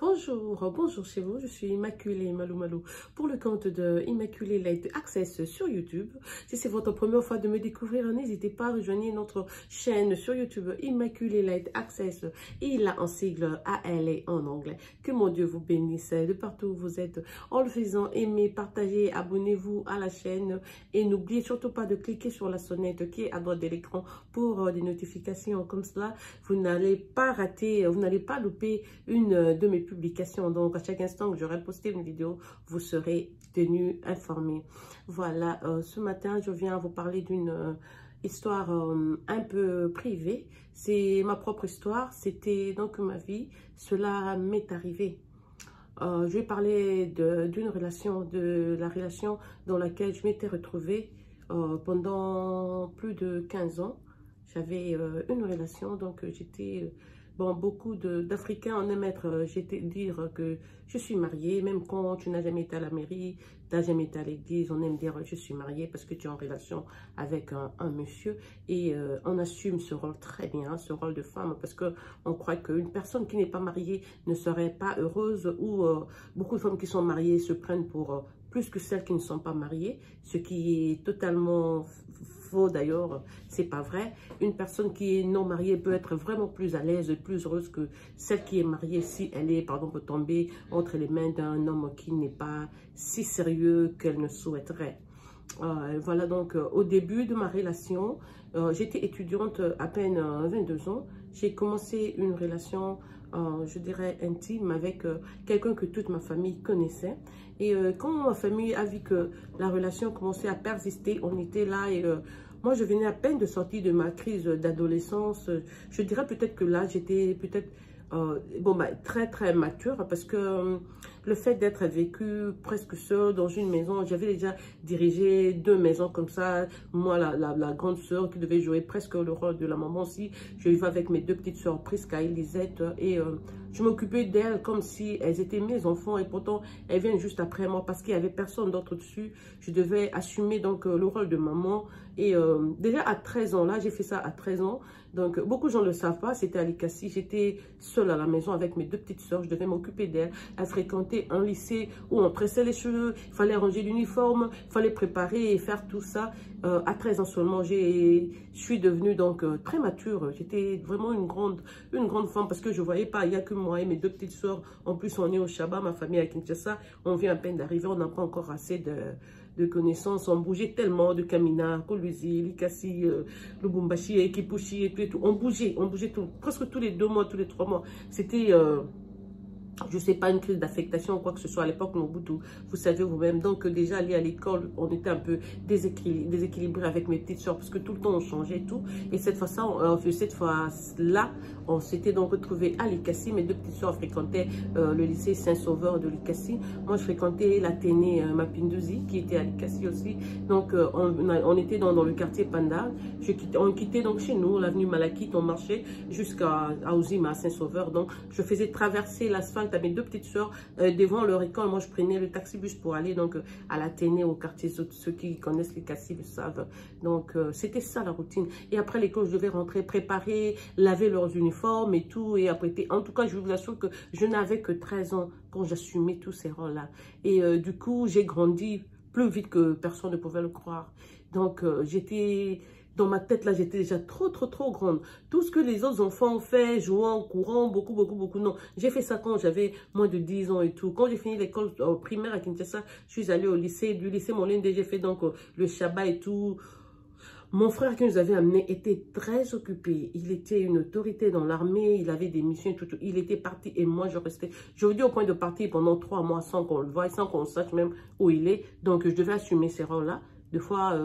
Bonjour, bonjour chez vous, je suis Immaculée Malou Malou pour le compte de Immaculée Light Access sur YouTube. Si c'est votre première fois de me découvrir, n'hésitez pas à rejoindre notre chaîne sur YouTube Immaculée Light Access. Il a en sigle AL et en anglais. Que mon Dieu vous bénisse de partout où vous êtes. En le faisant, aimez, partagez, abonnez-vous à la chaîne et n'oubliez surtout pas de cliquer sur la sonnette qui est à droite de l'écran pour des notifications comme cela. Vous n'allez pas rater, vous n'allez pas louper une de mes publications. Donc, à chaque instant que j'aurai posté une vidéo, vous serez tenu informé. Voilà, ce matin, je viens vous parler d'une histoire un peu privée. C'est ma propre histoire. C'était donc ma vie. Cela m'est arrivé. Je vais parler d'une relation, de la relation dans laquelle je m'étais retrouvée pendant plus de 15 ans. J'avais une relation, donc j'étais... Bon, beaucoup d'Africains en aiment dire que je suis mariée, même quand tu n'as jamais été à la mairie, tu n'as jamais été à l'église, on aime dire je suis mariée parce que tu es en relation avec un monsieur et on assume ce rôle très bien, ce rôle de femme, parce qu'on croit qu'une personne qui n'est pas mariée ne serait pas heureuse ou beaucoup de femmes qui sont mariées se prennent pour plus que celles qui ne sont pas mariées, ce qui est totalement faux d'ailleurs, c'est pas vrai. Une personne qui est non mariée peut être vraiment plus à l'aise, plus heureuse que celle qui est mariée si elle est, pardon, peut tomber entre les mains d'un homme qui n'est pas si sérieux qu'elle ne souhaiterait. Voilà donc au début de ma relation, j'étais étudiante à peine 22 ans. J'ai commencé une relation, je dirais intime avec quelqu'un que toute ma famille connaissait. Et quand ma famille a vu que la relation commençait à persister, on était là et moi je venais à peine de sortir de ma crise d'adolescence. Je dirais peut-être que là j'étais peut-être très mature parce que le fait d'être vécu presque seule dans une maison, j'avais déjà dirigé 2 maisons comme ça. Moi, la grande sœur qui devait jouer presque le rôle de la maman aussi, je vivais avec mes 2 petites sœurs, Prisca et Lisette, et je m'occupais d'elles comme si elles étaient mes enfants et pourtant elles viennent juste après moi parce qu'il n'y avait personne d'autre dessus. Je devais assumer donc le rôle de maman et déjà à 13 ans, là j'ai fait ça à 13 ans. Donc, beaucoup de gens ne le savent pas, c'était à l'ICASI. J'étais seule à la maison avec mes 2 petites sœurs. Je devais m'occuper d'elles. Elles fréquentaient un lycée où on tressait les cheveux, il fallait ranger l'uniforme, il fallait préparer et faire tout ça. À 13 ans seulement, je suis devenue donc très mature. J'étais vraiment une grande femme parce que je ne voyais pas, il n'y a que moi et mes 2 petites sœurs. En plus, on est au Shabbat, ma famille à Kinshasa. On vient à peine d'arriver, on n'a pas encore assez de connaissances. On bougeait tellement de Kamina, Koluzi, Likasi, Lubumbashi, Kipushi et tout. On bougeait tout. Presque tous les 2 mois, tous les 3 mois. C'était... je ne sais pas, une crise d'affectation ou quoi que ce soit à l'époque, Mobutu, vous savez vous-même. Donc déjà, aller à l'école, on était un peu déséquilibré avec mes petites soeurs parce que tout le temps, on changeait et tout. Et cette fois-là, on s'était donc retrouvés à l'ICASI. Mes 2 petites soeurs fréquentaient le lycée Saint-Sauveur de l'ICASI. Moi, je fréquentais l'Athénée Mapinduzi qui était à l'ICASI aussi. Donc, on était dans le quartier Panda. On quittait donc chez nous, l'avenue Malakite, on marchait jusqu'à Aouzima, à Saint-Sauveur. Donc, je faisais traverser l'asphalte à mes 2 petites soeurs devant leur école. Moi, je prenais le taxibus pour aller donc à l'Athénée, au quartier. Ceux qui connaissent les Cassis le savent. Donc, c'était ça la routine. Et après l'école, je devais rentrer, préparer, laver leurs uniformes et tout. Et après, en tout cas, je vous assure que je n'avais que 13 ans quand j'assumais tous ces rôles-là. Et du coup, j'ai grandi plus vite que personne ne pouvait le croire. Donc, j'étais... Dans ma tête, là, j'étais déjà trop grande. Tout ce que les autres enfants ont fait, jouant, courant, beaucoup, non. J'ai fait ça quand j'avais moins de 10 ans et tout. Quand j'ai fini l'école primaire à Kinshasa, je suis allée au lycée. Du lycée Molende, j'ai fait donc le Shabbat et tout. Mon frère qui nous avait amenés était très occupé. Il était une autorité dans l'armée. Il avait des missions et tout. Il était parti et moi, je restais. Je vous dis au point de partir pendant 3 mois sans qu'on le voie, sans qu'on sache même où il est. Donc, je devais assumer ces rôles-là. Des fois,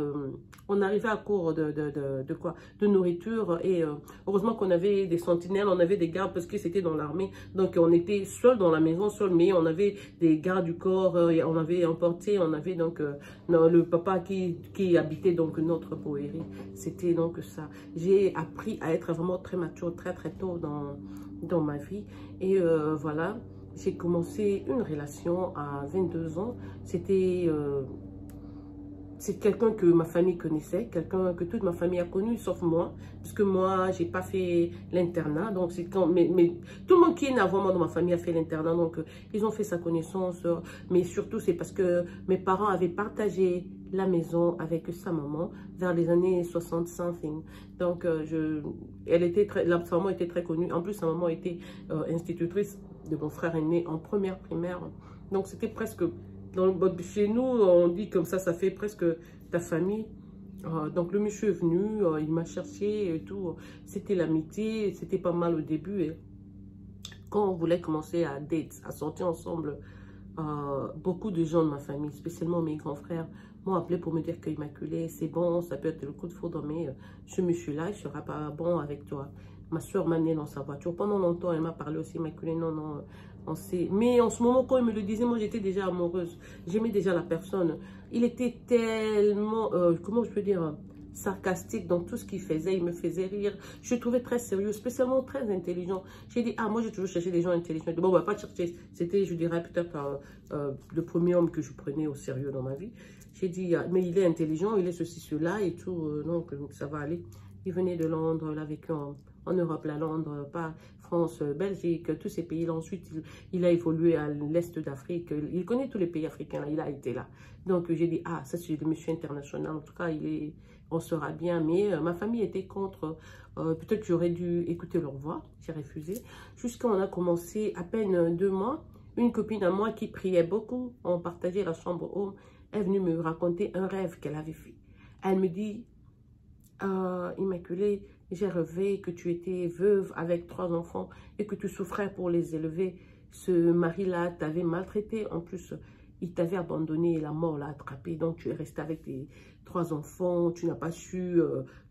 on arrivait à court de nourriture et heureusement qu'on avait des sentinelles, on avait des gardes parce que c'était dans l'armée. Donc, on était seuls dans la maison, seuls, mais on avait des gardes du corps, et on avait emporté, on avait donc le papa qui habitait donc notre poérie. C'était donc ça. J'ai appris à être vraiment très mature, très tôt dans ma vie. Et voilà, j'ai commencé une relation à 22 ans. c'est quelqu'un que ma famille connaissait, quelqu'un que toute ma famille a connu, sauf moi. Parce que moi, j'ai pas fait l'internat. Donc, c'est quand... Mais tout le monde qui est né avant moi dans ma famille a fait l'internat. Donc, ils ont fait sa connaissance. Mais surtout, c'est parce que mes parents avaient partagé la maison avec sa maman vers les années 60 something. Donc, sa maman était très connue. En plus, sa maman était institutrice de mon frère aîné en première primaire. Donc, c'était presque... chez nous, on dit comme ça fait presque ta famille. Donc, le monsieur est venu, il m'a cherché et tout. C'était l'amitié, c'était pas mal au début. Et quand on voulait commencer à date, à sortir ensemble, beaucoup de gens de ma famille, spécialement mes grands frères, m'ont appelé pour me dire qu'Immaculée, c'est bon, ça peut être le coup de foudre, mais ce monsieur-là, il ne sera pas bon avec toi. Ma soeur m'a amené dans sa voiture. Pendant longtemps, elle m'a parlé aussi, Immaculée, non, non, on sait. Mais en ce moment, quand il me le disait, moi, j'étais déjà amoureuse. J'aimais déjà la personne. Il était tellement, comment je peux dire, sarcastique dans tout ce qu'il faisait. Il me faisait rire. Je le trouvais très sérieux, spécialement très intelligent. J'ai dit, ah, moi, j'ai toujours cherché des gens intelligents. Bon, on va pas chercher. C'était, je dirais, peut-être le premier homme que je prenais au sérieux dans ma vie. J'ai dit, mais il est intelligent, il est ceci, cela et tout. Donc, ça va aller. Il venait de Londres, il a vécu en Europe, la Londres, pas France, Belgique, tous ces pays-là. Ensuite, il a évolué à l'Est d'Afrique. Il connaît tous les pays africains, là. Il a été là. Donc, j'ai dit, ah, ça, c'est le monsieur international. En tout cas, on sera bien. Mais ma famille était contre. Peut-être que j'aurais dû écouter leur voix. J'ai refusé. Jusqu'à on a commencé à peine 2 mois. Une copine à moi qui priait beaucoup. On partageait la chambre home. Elle est venue me raconter un rêve qu'elle avait fait. Elle me dit, Immaculée, j'ai rêvé que tu étais veuve avec 3 enfants et que tu souffrais pour les élever. Ce mari-là t'avait maltraité. En plus, il t'avait abandonné et la mort l'a attrapé. Donc, tu es restée avec tes 3 enfants. Tu n'as pas su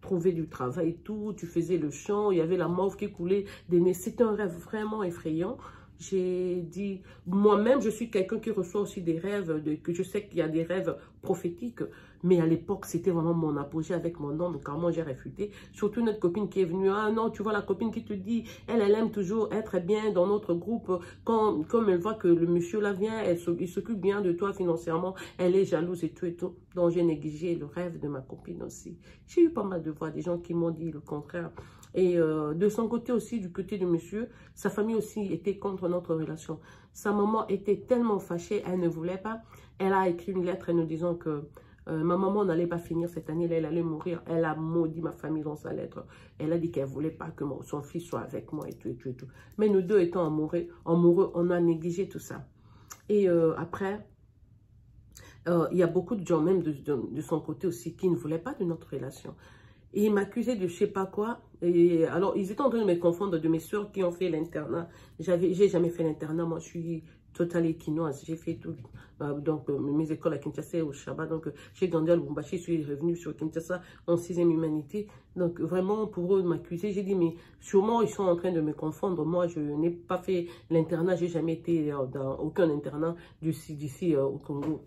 trouver du travail et tout. Tu faisais le champ. Il y avait la mauve qui coulait des nez. C'était un rêve vraiment effrayant. J'ai dit, moi-même, je suis quelqu'un qui reçoit aussi des rêves, que je sais qu'il y a des rêves prophétiques, mais à l'époque, c'était vraiment mon apogée avec mon homme, car moi, j'ai réfuté. Surtout notre copine qui est venue, ah non, tu vois la copine qui te dit, elle aime toujours être bien dans notre groupe, comme elle voit que le monsieur là vient, il s'occupe bien de toi financièrement, elle est jalouse et tout et tout. Donc, j'ai négligé le rêve de ma copine aussi. J'ai eu pas mal de voix, des gens qui m'ont dit le contraire. Et de son côté aussi, du côté de monsieur, sa famille aussi était contre notre relation. Sa maman était tellement fâchée, elle ne voulait pas. Elle a écrit une lettre nous disant que ma maman n'allait pas finir cette année, elle allait mourir. Elle a maudit ma famille dans sa lettre. Elle a dit qu'elle ne voulait pas que son fils soit avec moi et tout, et tout, et tout. Mais nous deux étant amoureux, on a négligé tout ça. Et après, il y a beaucoup de gens, même de son côté aussi, qui ne voulaient pas de notre relation. Et il m'accusait de je sais pas quoi. Et alors, ils étaient en train de me confondre de mes soeurs qui ont fait l'internat. J'ai jamais fait l'internat. Moi, je suis totale quinoise. J'ai fait tout. Mes écoles à Kinshasa et au Shabbat. Donc, j'ai grandi à Lubumbashi. Je suis revenue sur Kinshasa en 6e humanité. Donc, vraiment, pour eux, m'accuser, j'ai dit, mais sûrement, ils sont en train de me confondre. Moi, je n'ai pas fait l'internat. J'ai jamais été dans aucun internat d'ici au Congo.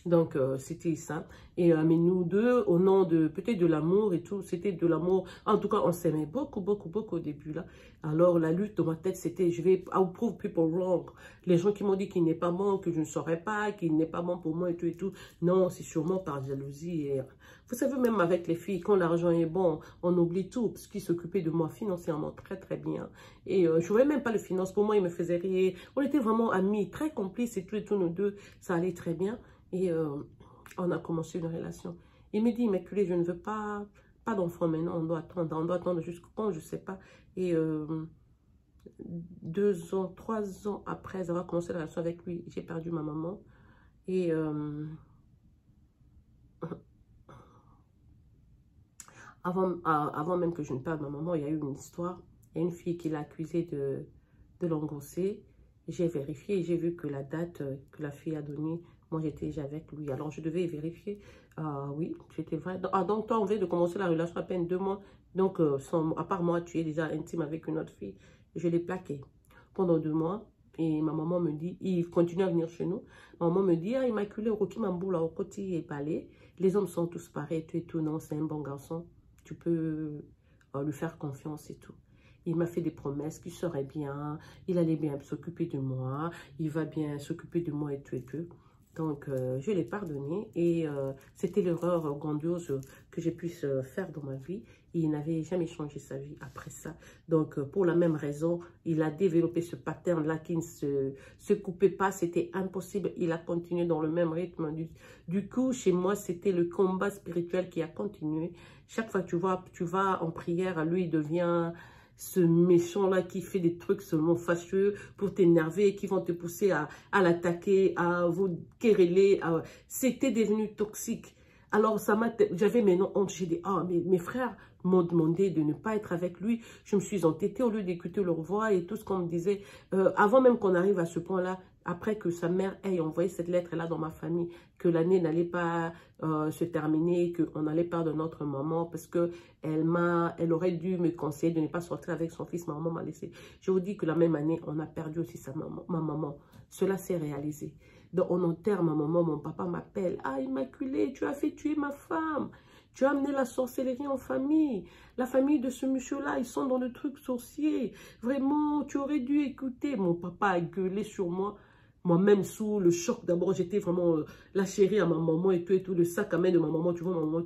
Donc, c'était ça. Et mais nous deux, au nom de peut-être de l'amour et tout, c'était de l'amour. En tout cas, on s'aimait beaucoup, beaucoup, beaucoup au début là. Alors, la lutte dans ma tête, c'était, je vais I'll prove people wrong. Les gens qui m'ont dit qu'il n'est pas bon, que je ne saurais pas, qu'il n'est pas bon pour moi et tout et tout. Non, c'est sûrement par jalousie. Et, vous savez, même avec les filles, quand l'argent est bon, on oublie tout, parce qu'ils s'occupaient de moi financièrement très, très bien. Et je ne voyais même pas les finances. Pour moi, ils me faisaient rire. On était vraiment amis, très complices et tout, nous deux, ça allait très bien. Et on a commencé une relation. Il me dit, Immaculée, je ne veux pas d'enfant maintenant, on doit attendre jusqu'au quand, je ne sais pas. Et 2 ans, 3 ans après avoir commencé la relation avec lui, j'ai perdu ma maman. Et avant même que je ne perde ma maman, il y a eu une histoire. Il y a une fille qui l'a accusée de l'engrosser. J'ai vérifié et j'ai vu que la date que la fille a donnée, moi, j'étais déjà avec lui. Alors, je devais vérifier. Oui, c'était vrai. Donc, toi, on vient de commencer la relation à peine 2 mois. Donc, à part moi, tu es déjà intime avec une autre fille. Je l'ai plaqué pendant 2 mois. Et ma maman me dit, il continue à venir chez nous. Ma maman me dit, ah, Immaculée, Roki Mamboula, au côté est balé. Les hommes sont tous pareils, tout et tout. Non, c'est un bon garçon. Tu peux lui faire confiance et tout. Il m'a fait des promesses qu'il serait bien. Il allait bien s'occuper de moi. Il va bien s'occuper de moi et tout et tout. Donc, je l'ai pardonné et c'était l'erreur grandiose que j'ai pu faire dans ma vie. Il n'avait jamais changé sa vie après ça. Donc, pour la même raison, il a développé ce pattern-là qui ne se coupait pas. C'était impossible. Il a continué dans le même rythme. Du coup, chez moi, c'était le combat spirituel qui a continué. Chaque fois que tu vas en prière, lui, il devient ce méchant-là qui fait des trucs seulement fâcheux pour t'énerver, qui vont te pousser à l'attaquer, à vous quereller. C'était devenu toxique. Alors, j'avais maintenant honte. J'ai dit, ah, mes frères m'ont demandé de ne pas être avec lui. Je me suis entêtée au lieu d'écouter leur voix et tout ce qu'on me disait. Avant même qu'on arrive à ce point-là, après que sa mère ait envoyé cette lettre-là dans ma famille, que l'année n'allait pas se terminer, qu'on allait perdre notre maman, parce que elle aurait dû me conseiller de ne pas sortir avec son fils. Ma maman m'a laissé. Je vous dis que la même année, on a perdu aussi ma maman. Cela s'est réalisé. Donc, on enterre ma maman, mon papa m'appelle. Ah, Immaculée, tu as fait tuer ma femme. Tu as amené la sorcellerie en famille. La famille de ce monsieur-là, ils sont dans le truc sorcier. Vraiment, tu aurais dû écouter. Mon papa a gueulé sur moi. Moi-même, sous le choc, d'abord, j'étais vraiment la chérie à ma maman et tout, le sac à main de ma maman. Tu vois, ma maman,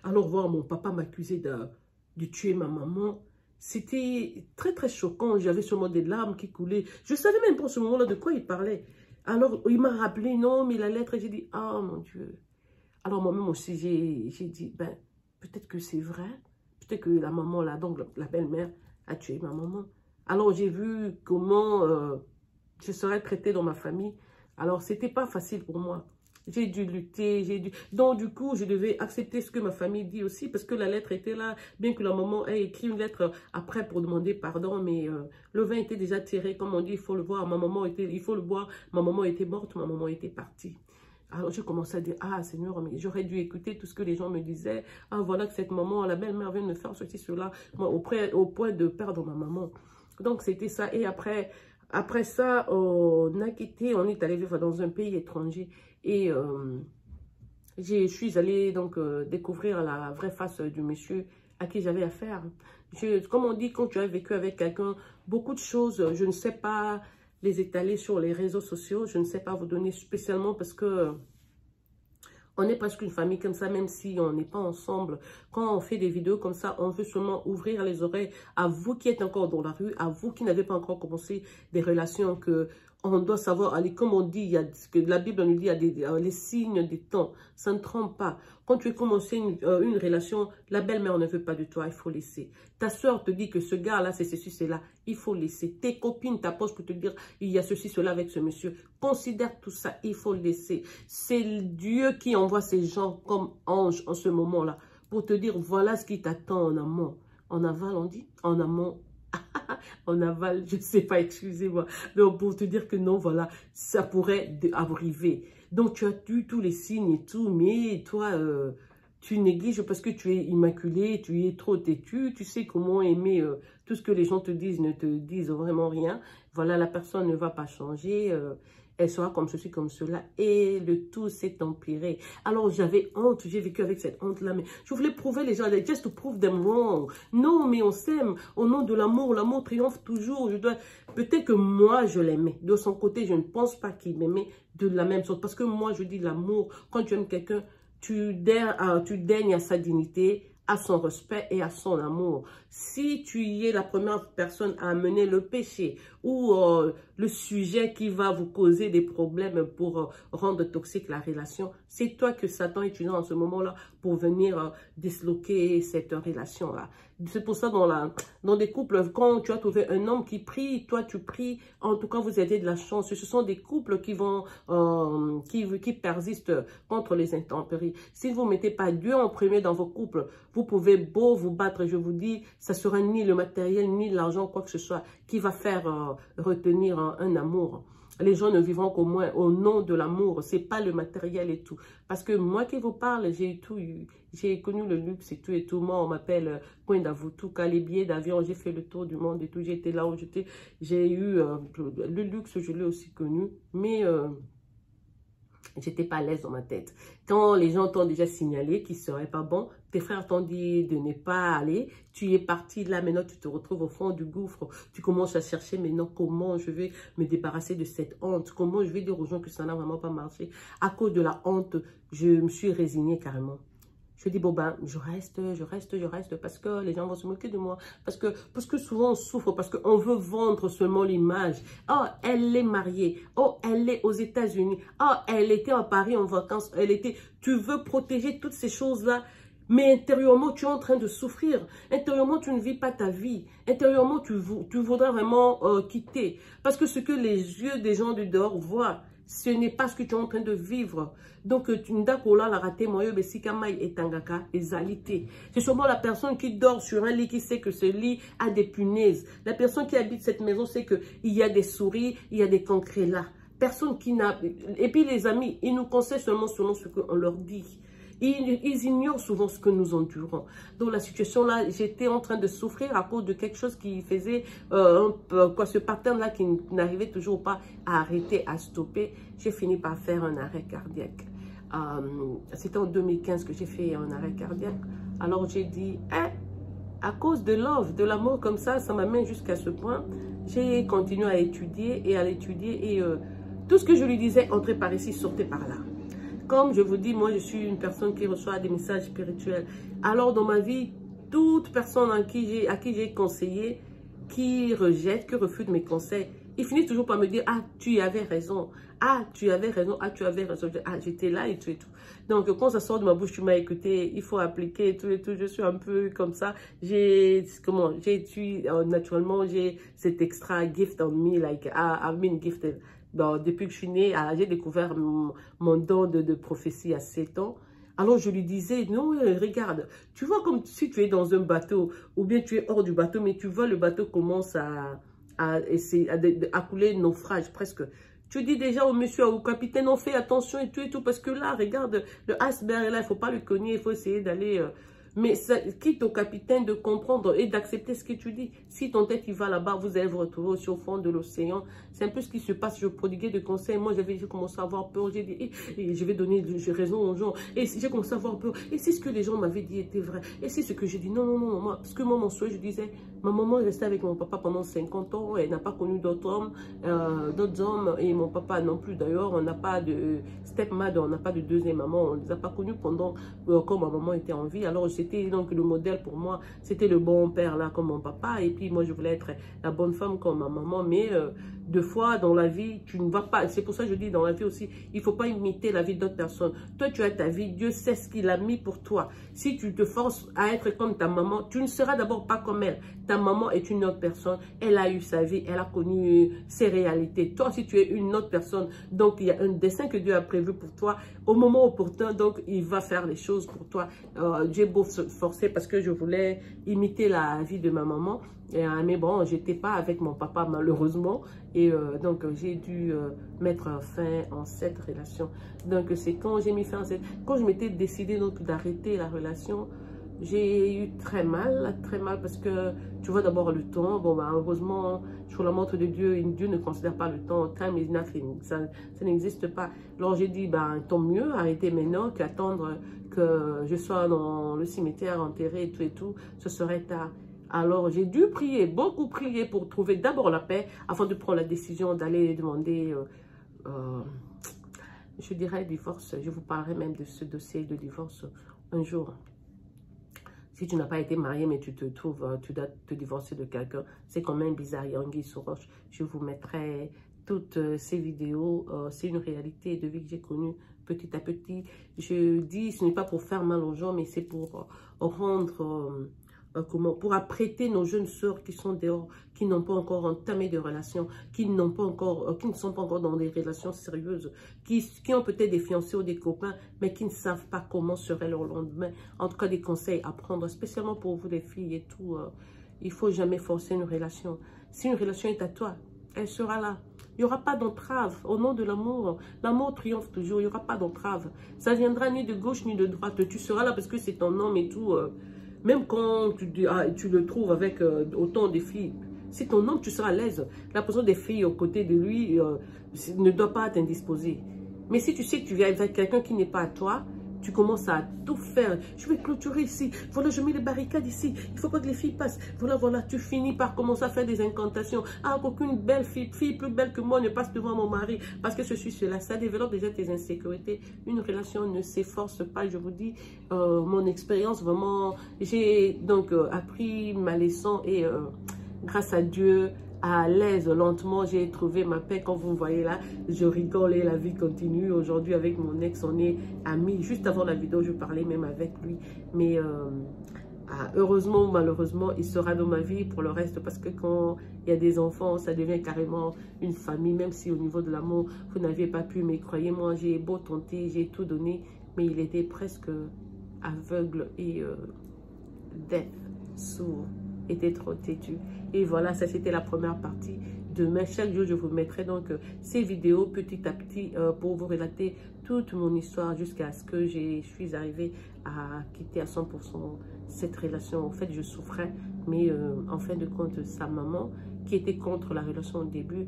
alors voir mon papa m'accuser de tuer ma maman. C'était très, très choquant. J'avais sûrement des larmes qui coulaient. Je ne savais même pas en ce moment-là de quoi il parlait. Alors, il m'a rappelé, non, mais la lettre, j'ai dit, ah, mon Dieu. Alors, moi-même aussi, j'ai dit, ben, peut-être que c'est vrai. Peut-être que la maman, là, donc la belle-mère, a tué ma maman. Alors, j'ai vu comment je serais traitée dans ma famille. Alors, c'était pas facile pour moi. J'ai dû lutter, Donc, du coup, je devais accepter ce que ma famille dit aussi, parce que la lettre était là, bien que la maman ait écrit une lettre après pour demander pardon, mais le vin était déjà tiré, comme on dit, il faut le voir, il faut le boire, ma maman était morte, ma maman était partie. Alors, j'ai commencé à dire, ah, Seigneur, mais j'aurais dû écouter tout ce que les gens me disaient. Ah, voilà que cette maman, la belle-mère vient de me faire ceci, cela, moi, au point de perdre ma maman. Donc, c'était ça. Et après ça, on a quitté, on est allé vivre dans un pays étranger. Et je suis allée donc découvrir la vraie face du monsieur à qui j'avais affaire. Comme on dit, quand tu as vécu avec quelqu'un, beaucoup de choses, je ne sais pas les étaler sur les réseaux sociaux. Je ne sais pas vous donner spécialement parce que on est presque une famille comme ça, même si on n'est pas ensemble. Quand on fait des vidéos comme ça, on veut seulement ouvrir les oreilles à vous qui êtes encore dans la rue, à vous qui n'avez pas encore commencé des relations que on doit savoir, allez, comme on dit, il y a ce que la Bible nous dit, il y a les signes des temps. Ça ne trompe pas. Quand tu as commencé une relation, la belle-mère ne veut pas de toi, il faut laisser. Ta soeur te dit que ce gars-là, c'est ceci, c'est là, il faut laisser. Tes copines t'approchent pour te dire, il y a ceci, cela avec ce monsieur. Considère tout ça, il faut laisser. C'est Dieu qui envoie ces gens comme anges en ce moment-là pour te dire, voilà ce qui t'attend en amont. En aval, on dit, en amont. En aval, je ne sais pas, excusez-moi. Donc, pour te dire que non, voilà, ça pourrait arriver. Donc, tu as eu tous les signes et tout, mais toi, tu négliges parce que tu es immaculé, tu es trop têtu, tu sais comment aimer tout ce que les gens te disent, ne te disent vraiment rien. Voilà, la personne ne va pas changer. Elle sera comme ceci, comme cela, et le tout s'est empiré. Alors, j'avais honte, j'ai vécu avec cette honte-là, mais je voulais prouver les gens, just to prove them wrong. Non, mais on s'aime, au nom de l'amour triomphe toujours. Peut-être que moi, je l'aimais. De son côté, je ne pense pas qu'il m'aimait de la même sorte, parce que moi, je dis l'amour, quand tu aimes quelqu'un, tu daignes à sa dignité, à son respect et à son amour. Si tu y es la première personne à amener le péché ou le sujet qui va vous causer des problèmes pour rendre toxique la relation, c'est toi que Satan utilise en ce moment-là pour venir disloquer cette relation-là. C'est pour ça dans des couples, quand tu as trouvé un homme qui prie, toi tu pries, en tout cas vous avez de la chance. Ce sont des couples qui vont qui persistent contre les intempéries. Si vous ne mettez pas Dieu en premier dans vos couples, vous pouvez beau vous battre, je vous dis, ça sera ni le matériel, ni l'argent, quoi que ce soit, qui va faire retenir un amour. Les gens ne vivront qu'au moins au nom de l'amour. C'est pas le matériel et tout. Parce que moi qui vous parle, j'ai connu le luxe et tout. Moi, on m'appelle Point d'Avoutuka, les billets d'avion. J'ai fait le tour du monde et tout. J'étais là où j'étais. J'ai eu le luxe, je l'ai aussi connu. Mais J'étais pas à l'aise dans ma tête. Quand les gens t'ont déjà signalé qu'il serait pas bon, tes frères t'ont dit de ne pas aller, tu es parti là, maintenant tu te retrouves au fond du gouffre, tu commences à chercher maintenant comment je vais me débarrasser de cette honte, comment je vais dire aux gens que ça n'a vraiment pas marché. À cause de la honte, je me suis résignée carrément. Je dis, bon ben, je reste, parce que les gens vont se moquer de moi. Parce que souvent on souffre, parce qu'on veut vendre seulement l'image. Oh, elle est mariée. Oh, elle est aux États-Unis. Oh, elle était à Paris en vacances. Tu veux protéger toutes ces choses-là. Mais intérieurement, tu es en train de souffrir. Intérieurement, tu ne vis pas ta vie. Intérieurement, tu voudrais vraiment quitter. Parce que ce que les yeux des gens du dehors voient, ce n'est pas ce que tu es en train de vivre. Donc, Ndakola la raté moyo besikama et tangaka ezalité. C'est sûrement la personne qui dort sur un lit qui sait que ce lit a des punaises. La personne qui habite cette maison sait qu'il y a des souris, il y a des cancrets là. Personne qui n'a... Et puis les amis, ils nous conseillent seulement selon ce qu'on leur dit. Ils ignorent souvent ce que nous endurons. Donc la situation là, j'étais en train de souffrir à cause de quelque chose qui faisait ce pattern-là qui n'arrivait toujours pas à arrêter, à stopper. J'ai fini par faire un arrêt cardiaque. C'était en 2015 que j'ai fait un arrêt cardiaque. Alors j'ai dit, à cause de love, de l'amour comme ça m'amène jusqu'à ce point. J'ai continué à étudier et tout ce que je lui disais, entrer par ici, sortait par là. Comme je vous dis, moi, je suis une personne qui reçoit des messages spirituels. Alors, dans ma vie, toute personne à qui j'ai conseillé, qui rejette, qui refuse mes conseils, il finit toujours par me dire, ah, tu avais raison. Ah, tu avais raison. Ah, tu avais raison. Ah, j'étais là et tout et tout. Donc, quand ça sort de ma bouche, tu m'as écouté, il faut appliquer et tout et tout. Je suis un peu comme ça. Naturellement, j'ai cet extra gift on me, like, I've been gifted. Bon, depuis que je suis née, j'ai découvert mon don de prophétie à 7 ans. Alors je lui disais, non, regarde, tu vois comme si tu es dans un bateau, ou bien tu es hors du bateau, mais tu vois le bateau commence à couler, naufrage presque. Tu dis déjà au monsieur, au capitaine, on fait attention et tout, parce que là, regarde, le iceberg est là, il ne faut pas le cogner, il faut essayer d'aller... Mais ça quitte au capitaine de comprendre et d'accepter ce que tu dis. Si ton tête, il va là-bas, vous allez vous retrouver aussi au fond de l'océan. C'est un peu ce qui se passe. Je prodiguais des conseils. Moi, j'ai commencé à avoir peur. J'ai dit, je vais donner raison aux gens. Et j'ai commencé à avoir peur. Et si ce que les gens m'avaient dit était vrai? Et si ce que j'ai dit, non, moi, parce que moi, mon souhait, je disais, ma maman est restée avec mon papa pendant 50 ans. Elle n'a pas connu d'autres hommes. Et mon papa non plus. D'ailleurs, on n'a pas de stepmother, on n'a pas de deuxième maman. On ne les a pas connus pendant quand ma maman était en vie. Alors, c'était donc le modèle pour moi, c'était le bon père là comme mon papa, et puis moi je voulais être la bonne femme comme ma maman, mais deux fois dans la vie, tu ne vas pas, c'est pour ça que je dis dans la vie aussi, il ne faut pas imiter la vie d'autres personnes. Toi tu as ta vie, Dieu sait ce qu'il a mis pour toi. Si tu te forces à être comme ta maman, tu ne seras d'abord pas comme elle. Ta maman est une autre personne, elle a eu sa vie, elle a connu ses réalités. Toi si tu es une autre personne, donc il y a un dessein que Dieu a prévu pour toi, au moment opportun, donc il va faire les choses pour toi. J'ai beau forcer parce que je voulais imiter la vie de ma maman, mais bon, j'étais pas avec mon papa malheureusement, et donc j'ai dû mettre fin à cette relation. Donc c'est quand j'ai mis fin à quand je m'étais décidée donc d'arrêter la relation, j'ai eu très mal parce que tu vois d'abord le temps. Bon, bah, heureusement, sur la montre de Dieu, Dieu ne considère pas le temps. Time is nothing. Ça n'existe pas. Alors j'ai dit, ben, tant mieux, arrêter maintenant qu'attendre que je sois dans le cimetière enterré et tout, ce serait tard. Alors j'ai dû prier, beaucoup prier pour trouver d'abord la paix avant de prendre la décision d'aller demander, je dirais, divorce. Je vous parlerai même de ce dossier de divorce un jour. Si tu n'as pas été marié, mais tu te trouves, tu dois te divorcer de quelqu'un, c'est quand même bizarre. Yangui Soroche, je vous mettrai toutes ces vidéos. C'est une réalité de vie que j'ai connue petit à petit. Je dis, ce n'est pas pour faire mal aux gens, mais c'est pour rendre... pour apprêter nos jeunes sœurs qui sont dehors, qui n'ont pas encore entamé de relations, qui ne sont pas encore dans des relations sérieuses, qui ont peut-être des fiancés ou des copains, mais qui ne savent pas comment serait leur lendemain. En tout cas, des conseils à prendre, spécialement pour vous les filles et tout. Il ne faut jamais forcer une relation. Si une relation est à toi, elle sera là. Il n'y aura pas d'entrave. Au nom de l'amour, l'amour triomphe toujours. Il n'y aura pas d'entrave. Ça ne viendra ni de gauche ni de droite. Tu seras là parce que c'est ton homme et tout. Même quand tu le trouves avec autant de filles, c'est ton homme, tu seras à l'aise. La personne des filles aux côtés de lui ne doit pas t'indisposer. Mais si tu sais que tu viens avec quelqu'un qui n'est pas à toi, tu commences à tout faire. Je vais clôturer ici. Voilà, je mets les barricades ici. Il ne faut pas que les filles passent. Voilà, voilà. Tu finis par commencer à faire des incantations. Ah, qu'aucune belle fille plus belle que moi ne passe devant mon mari. Parce que je suis cela. Ça développe déjà tes insécurités. Une relation ne s'efforce pas. Je vous dis, mon expérience, vraiment, j'ai donc appris ma leçon et grâce à Dieu, à l'aise, lentement, j'ai trouvé ma paix. Quand vous me voyez là, je rigole et la vie continue. Aujourd'hui, avec mon ex, on est amis. Juste avant la vidéo, je parlais même avec lui. Mais heureusement ou malheureusement, il sera dans ma vie pour le reste. Parce que quand il y a des enfants, ça devient carrément une famille. Même si au niveau de l'amour, vous n'aviez pas pu. Mais croyez-moi, j'ai beau tenter, j'ai tout donné. Mais il était presque aveugle et sourd. Était trop têtu. Et voilà, ça c'était la première partie. Demain, chaque jour, je vous mettrai donc ces vidéos petit à petit pour vous relater toute mon histoire jusqu'à ce que je suis arrivée à quitter à 100% cette relation. En fait, je souffrais, mais en fin de compte, sa maman, qui était contre la relation au début,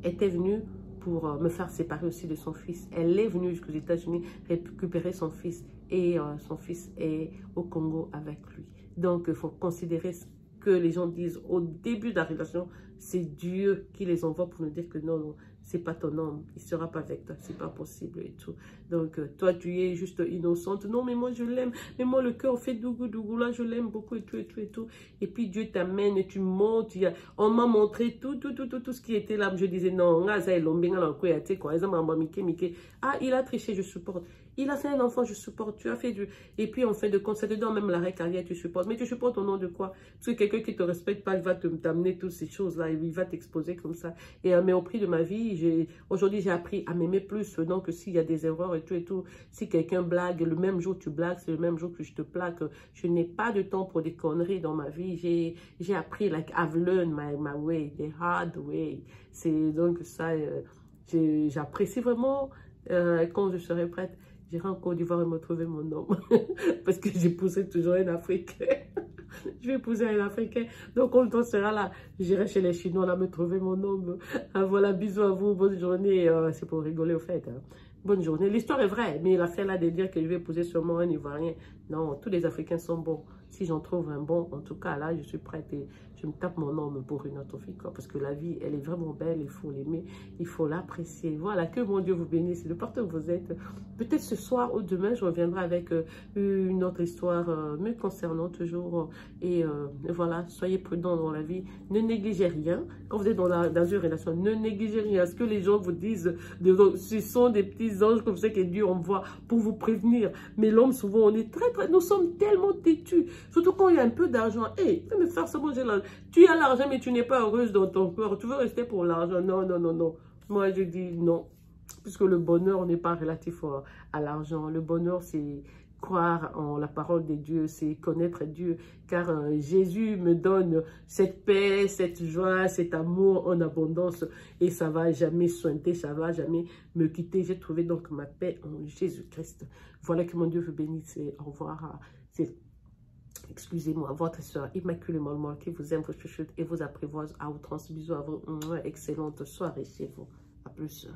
était venue pour me faire séparer aussi de son fils. Elle est venue jusqu'aux États-Unis récupérer son fils et son fils est au Congo avec lui. Donc, il faut considérer que les gens disent au début de la relation, c'est Dieu qui les envoie pour nous dire que non, non, c'est pas ton homme, il sera pas avec toi, c'est pas possible et tout. Donc, toi, tu es juste innocente. Non, mais moi, je l'aime. Mais moi, le cœur fait dougou, dougou, là, je l'aime beaucoup et tout, et tout, et tout. Et puis, Dieu t'amène et tu montes. On m'a montré tout ce qui était là. Je disais, non, ah, il a triché, je supporte. Il a fait un enfant, je supporte. Tu as fait du... Et puis, en fin de compte, ça te donne même l'arrêt carrière, tu supportes. Mais tu supportes au nom de quoi? Parce que quelqu'un qui ne te respecte pas, il va t'amener toutes ces choses-là. Il va t'exposer comme ça. Et mais au prix de ma vie, aujourd'hui, j'ai appris à m'aimer plus. Donc, s'il y a des erreurs et tout, si quelqu'un blague, le même jour tu blagues, c'est le même jour que je te plaque. Je n'ai pas de temps pour des conneries dans ma vie. J'ai appris, like, I've learned my way, the hard way. C'est donc ça, j'apprécie vraiment quand je serai prête. J'irai en Côte d'Ivoire et me trouver mon homme. Parce que j'épousais toujours un Africain. Je vais épouser un Africain. Donc, quand on sera là, j'irai chez les Chinois là me trouver mon homme. Voilà, bisous à vous. Bonne journée. C'est pour rigoler au fait. Hein. Bonne journée. L'histoire est vraie. Mais l'affaire là de dire que je vais épouser sûrement un Ivoirien. Non, tous les Africains sont bons. Si j'en trouve un bon, en tout cas, là, je suis prête et je me tape mon homme pour une autre fille, quoi. Parce que la vie, elle est vraiment belle, il faut l'aimer, il faut l'apprécier. Voilà, que mon Dieu vous bénisse, de partout où vous êtes. Peut-être ce soir ou demain, je reviendrai avec une autre histoire me concernant toujours. Et voilà, soyez prudents dans la vie. Ne négligez rien. Quand vous êtes dans une relation, ne négligez rien. Ce que les gens vous disent, ce sont des petits anges comme ça que Dieu envoie pour vous prévenir. Mais l'homme, souvent, on est nous sommes tellement têtus. Surtout quand il y a un peu d'argent. Hey, fais me faire ça manger là. Tu as l'argent, mais tu n'es pas heureuse dans ton cœur. Tu veux rester pour l'argent. Non, non, non, non. Moi, je dis non. Puisque le bonheur n'est pas relatif à l'argent. Le bonheur, c'est croire en la parole de Dieu, c'est connaître Dieu. Car Jésus me donne cette paix, cette joie, cet amour en abondance. Et ça ne va jamais sointer, ça ne va jamais me quitter. J'ai trouvé donc ma paix en Jésus-Christ. Voilà, que mon Dieu vous bénisse et au revoir. Excusez-moi, votre soeur Immaculée Molmol qui vous aime, vous chuchote et vous apprivoise à outrance. Bisous à vous. Excellente soirée chez vous. À plus.